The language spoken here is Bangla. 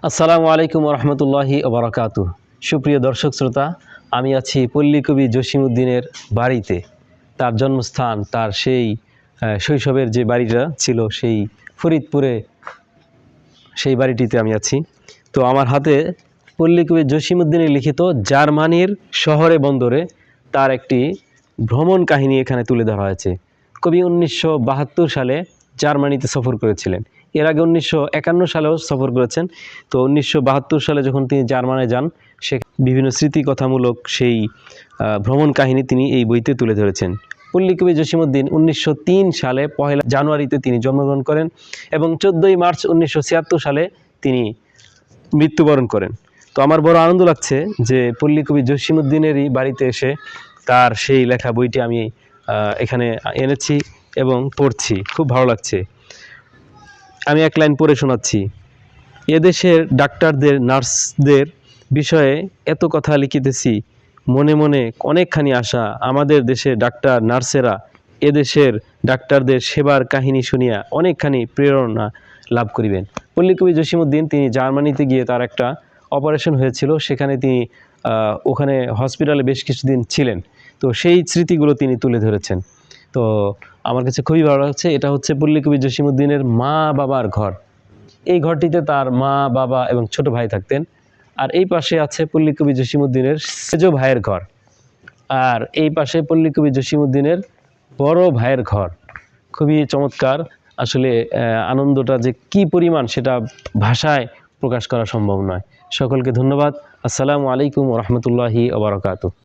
আসসালামু আলাইকুম রহমতুল্লাহি ওবরাকাতুহ। সুপ্রিয় দর্শক শ্রোতা, আমি আছি পল্লী কবি জসিমউদ্দিনের বাড়িতে। তার জন্মস্থান, তার সেই শৈশবের যে বাড়িটা ছিল সেই ফরিদপুরে, সেই বাড়িটিতে আমি আছি। তো আমার হাতে পল্লী কবি জসিমউদ্দিনের লিখিত জার্মানির শহরে বন্দরে তার একটি ভ্রমণ কাহিনী এখানে তুলে ধরা হয়েছে। কবি 1972 সালে জার্মানিতে সফর করেছিলেন। এর আগে 1951 সালেও সফর করেছেন। তো 1972 সালে যখন তিনি জার্মানে যান, সে বিভিন্ন স্মৃতিকথামূলক সেই ভ্রমণ কাহিনী তিনি এই বইতে তুলে ধরেছেন। পল্লী কবি জসিমউদ্দিন 1903 সালে 1 জানুয়ারিতে তিনি জন্মগ্রহণ করেন এবং 14 মার্চ 1976 সালে তিনি মৃত্যুবরণ করেন। তো আমার বড় আনন্দ লাগছে যে পল্লী কবি জসিমউদ্দিনেরই বাড়িতে এসে তার সেই লেখা বইটি আমি এখানে এনেছি এবং পড়ছি। খুব ভালো লাগছে। আমি এক লাইন পড়ে শোনাচ্ছি। এদেশের ডাক্তারদের, নার্সদের বিষয়ে এত কথা লিখিতেছি, মনে মনে অনেকখানি আশা আমাদের দেশের ডাক্তার নার্সেরা এদেশের ডাক্তারদের সেবার কাহিনী শুনিয়া অনেকখানি প্রেরণা লাভ করিবেন। পল্লী কবি জসিমউদ্দিন তিনি জার্মানিতে গিয়ে তার একটা অপারেশন হয়েছিল, সেখানে তিনি ওখানে হসপিটালে বেশ কিছুদিন ছিলেন। তো সেই স্মৃতিগুলো তিনি তুলে ধরেছেন। তো আমার কাছে খুবই ভালো লাগছে। এটা হচ্ছে পল্লী কবি জসিমউদ্দিনের মা বাবার ঘর। এই ঘরটিতে তার মা, বাবা এবং ছোট ভাই থাকতেন। আর এই পাশে আছে পল্লী কবি জসিমউদ্দিনের সেজ ভাইয়ের ঘর। আর এই পাশে পল্লী কবি জসিমউদ্দিনের বড় ভাইয়ের ঘর। খুবই চমৎকার। আসলে আনন্দটা যে কি পরিমাণ সেটা ভাষায় প্রকাশ করা সম্ভব নয়। সকলকে ধন্যবাদ। আসসালামু আলাইকুম রহমতুল্লাহি ওয়া বারাকাতুহু।